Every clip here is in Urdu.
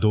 2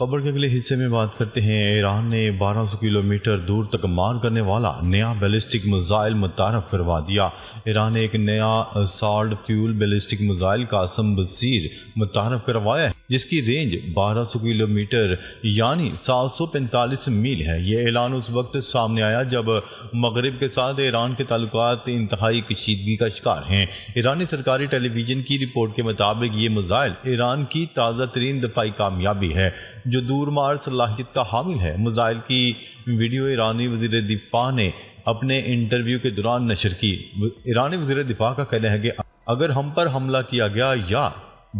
خبر کے اگلے حصے میں بات کرتے ہیں۔ ایران نے 1200 کلومیٹر دور تک مار کرنے والا نیا بیلسٹک میزائل متعارف کروا دیا۔ ایران نے ایک نیا salt fuel ballistic missile Qasim بصیر متعارف کروایا ہے، جس کی رینج 1200 کلومیٹر یعنی 745 میل ہے۔ یہ اعلان اس وقت سامنے آیا جب مغرب کے ساتھ ایران کے تعلقات انتہائی کشیدگی کا شکار ہیں۔ ایرانی سرکاری ٹیلی ویژن کی رپورٹ کے مطابق یہ میزائل ایران کی تازہ ترین دفاعی کامیابی ہے جو دور مار صلاحیت کا حامل ہے۔ میزائل کی ویڈیو ایرانی وزیر دفاع نے اپنے انٹرویو کے دوران نشر کی۔ ایرانی وزیر دفاع کا کہنا ہے کہ اگر ہم پر حملہ کیا گیا یا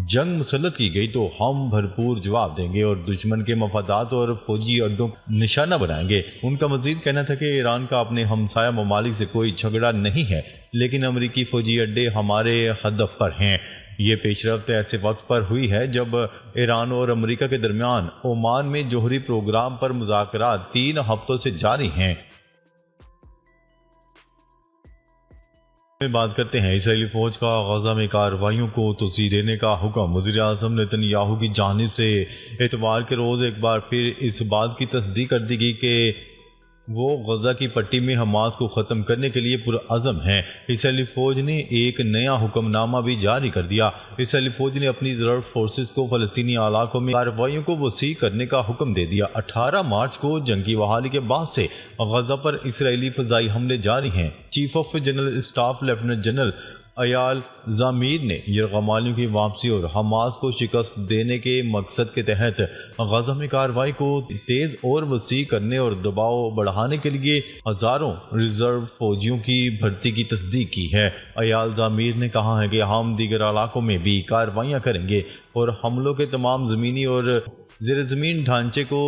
جنگ مسلط کی گئی تو ہم بھرپور جواب دیں گے اور دشمن کے مفادات اور فوجی اڈوں کو نشانہ بنائیں گے۔ ان کا مزید کہنا تھا کہ ایران کا اپنے ہمسایہ ممالک سے کوئی جھگڑا نہیں ہے، لیکن امریکی فوجی اڈے ہمارے ہدف پر ہیں۔ یہ پیش رفت ایسے وقت پر ہوئی ہے جب ایران اور امریکہ کے درمیان عمان میں جوہری پروگرام پر مذاکرات 3 ہفتوں سے جاری ہیں۔ بات کرتے ہیں اسرائیلی فوج کا غزہ میں کارروائیوں کو توسیع دینے کا حکم۔ وزیر اعظم نتن یاہو کی جانب سے اتوار کے روز ایک بار پھر اس بات کی تصدیق کر دی گئی کہ وہ غزہ کی پٹی میں حماس کو ختم کرنے کے لیے پرعزم ہیں۔ اسرائیلی فوج نے ایک نیا حکم نامہ بھی جاری کر دیا۔ اسرائیلی فوج نے اپنی ریزرو فورسز کو فلسطینی علاقوں میں کارروائیوں کو وسیع کرنے کا حکم دے دیا۔ 18 مارچ کو جنگی بحالی کے بعد سے غزہ پر اسرائیلی فضائی حملے جاری ہیں۔ Chief of general staff lieutenant general Eyal Zamir نے یرغمالیوں کی واپسی اور حماس کو شکست دینے کے مقصد کے تحت غزہ میں کارروائی کو تیز اور وسیع کرنے اور دباؤ بڑھانے کے لیے ہزاروں ریزرو فوجیوں کی بھرتی کی تصدیق کی ہے۔ ایال زامیر نے کہا ہے کہ ہم دیگر علاقوں میں بھی کارروائیاں کریں گے اور حملوں کے تمام زمینی اور زیر زمین ڈھانچے کو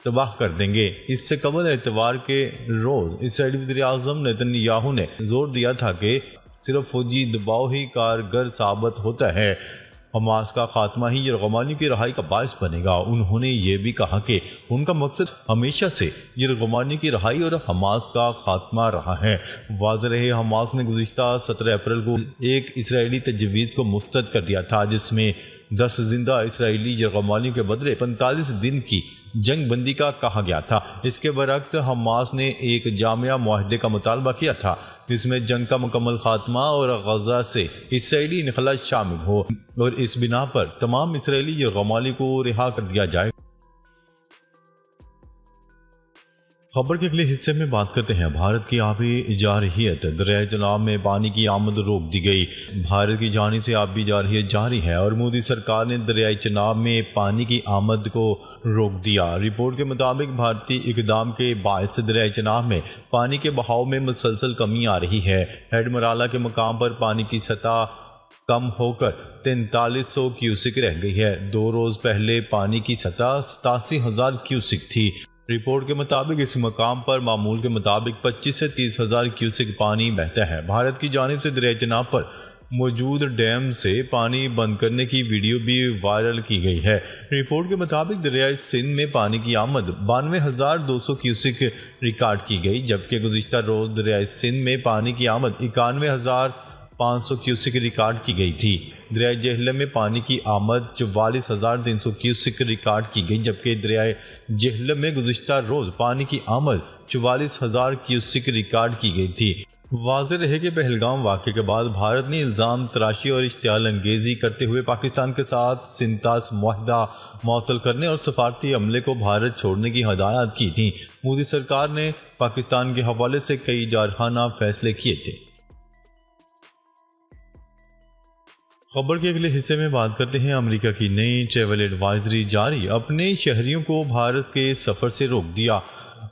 تباہ کر دیں گے۔ اس سے قبل اتوار کے روز اسرائیلی وزیر اعظم نتن یاہو نے زور دیا تھا کہ صرف فوجی دباؤ ہی کارگر ثابت ہوتا ہے، حماس کا خاتمہ ہی یرغمالیوں کی رہائی کا باعث بنے گا۔ انہوں نے یہ بھی کہا کہ ان کا مقصد ہمیشہ سے یرغمالیوں کی رہائی اور حماس کا خاتمہ رہا ہے۔ واضح رہے حماس نے گزشتہ 17 اپریل کو ایک اسرائیلی تجویز کو مسترد کر دیا تھا جس میں 10 زندہ اسرائیلی یرغمالیوں کے بدلے 45 دن کی جنگ بندی کا کہا گیا تھا۔ اس کے برعکس حماس نے ایک جامع معاہدے کا مطالبہ کیا تھا جس میں جنگ کا مکمل خاتمہ اور غزہ سے اسرائیلی انخلاء شامل ہو اور اس بنا پر تمام اسرائیلی یرغمالیوں کو رہا کر دیا جائے۔ خبر کے اگلے حصے میں بات کرتے ہیں۔ بھارت کی آبی جارحیت دریائے چناب میں پانی کی آمد روک دی گئی۔ بھارت کی جانب سے آبی جارحیت جاری ہے اور مودی سرکار نے دریائے چناب میں پانی کی آمد کو روک دیا۔ رپورٹ کے مطابق بھارتی اقدام کے باعث دریائے چناب میں پانی کے بہاؤ میں مسلسل کمی آ رہی ہے۔ ہیڈ مرالہ کے مقام پر پانی کی سطح کم ہو کر 4300 کیوسک رہ گئی ہے۔ 2 روز پہلے پانی کی سطح 87,000 کیوسک تھی۔ رپورٹ کے مطابق اس مقام پر معمول کے مطابق 25 سے 30 ہزار کیوسک پانی بہتا ہے۔ بھارت کی جانب سے دریائے چناب پر موجود ڈیم سے پانی بند کرنے کی ویڈیو بھی وائرل کی گئی ہے۔ رپورٹ کے مطابق دریائے سندھ میں پانی کی آمد 92,200 کیوسک ریکارڈ کی گئی، جبکہ گزشتہ روز دریائے سندھ میں پانی کی آمد 91,500 کیوسک ریکارڈ کی گئی تھی۔ دریائے جہلم میں پانی کی آمد 44,300 کیوسک ریکارڈ کی گئی، جبکہ دریائے جہلم میں گزشتہ روز پانی کی آمد 44,000 کیوسک ریکارڈ کی گئی تھی۔ واضح رہے کہ پہلگام واقعے کے بعد بھارت نے الزام تراشی اور اشتعال انگیزی کرتے ہوئے پاکستان کے ساتھ سنتاس معاہدہ معطل کرنے اور سفارتی عملے کو بھارت چھوڑنے کی ہدایات کی تھیں۔ مودی سرکار نے پاکستان کے حوالے سے کئی جارحانہ فیصلے کیے تھے۔ خبر کے اگلے حصے میں بات کرتے ہیں۔ امریکہ کی نئی ٹریول ایڈوائزری جاری، اپنے شہریوں کو بھارت کے سفر سے روک دیا۔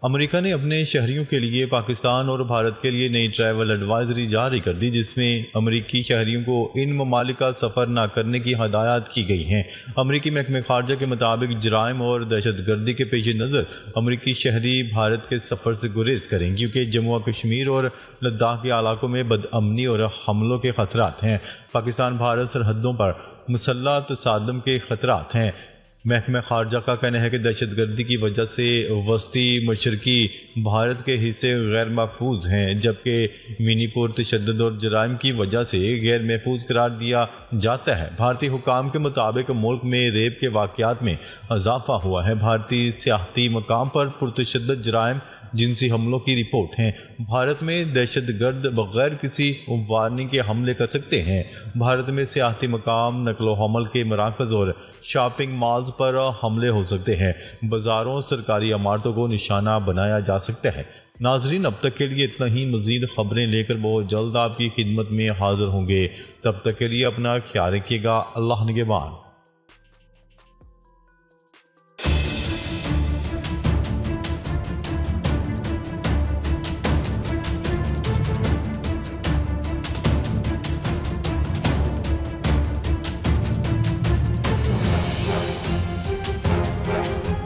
امریکہ نے اپنے شہریوں کے لیے پاکستان اور بھارت کے لیے نئی ٹریول ایڈوائزری جاری کر دی، جس میں امریکی شہریوں کو ان ممالک کا سفر نہ کرنے کی ہدایات کی گئی ہیں۔ امریکی محکمہ خارجہ کے مطابق جرائم اور دہشت گردی کے پیش نظر امریکی شہری بھارت کے سفر سے گریز کریں، کیونکہ جموں و کشمیر اور لداخ کے علاقوں میں بدامنی اور حملوں کے خطرات ہیں۔ پاکستان بھارت سرحدوں پر مسلح تصادم کے خطرات ہیں۔ محکمہ خارجہ کا کہنا ہے کہ دہشت گردی کی وجہ سے وسطی مشرقی بھارت کے حصے غیر محفوظ ہیں، جبکہ منی پور تشدد اور جرائم کی وجہ سے غیر محفوظ قرار دیا جاتا ہے۔ بھارتی حکام کے مطابق ملک میں ریپ کے واقعات میں اضافہ ہوا ہے۔ بھارتی سیاحتی مقام پر پرتشدد جرائم، جنسی حملوں کی رپورٹ ہیں۔ بھارت میں دہشت گرد بغیر کسی وارننگ کے حملے کر سکتے ہیں۔ بھارت میں سیاحتی مقام، نقل و حمل کے مراکز اور شاپنگ مالز پر حملے ہو سکتے ہیں۔ بازاروں، سرکاری عمارتوں کو نشانہ بنایا جا سکتا ہے۔ ناظرین، اب تک کے لیے اتنا ہی۔ مزید خبریں لے کر بہت جلد آپ کی خدمت میں حاضر ہوں گے۔ تب تک کے لیے اپنا خیال رکھیے گا۔ اللہ نگہبان۔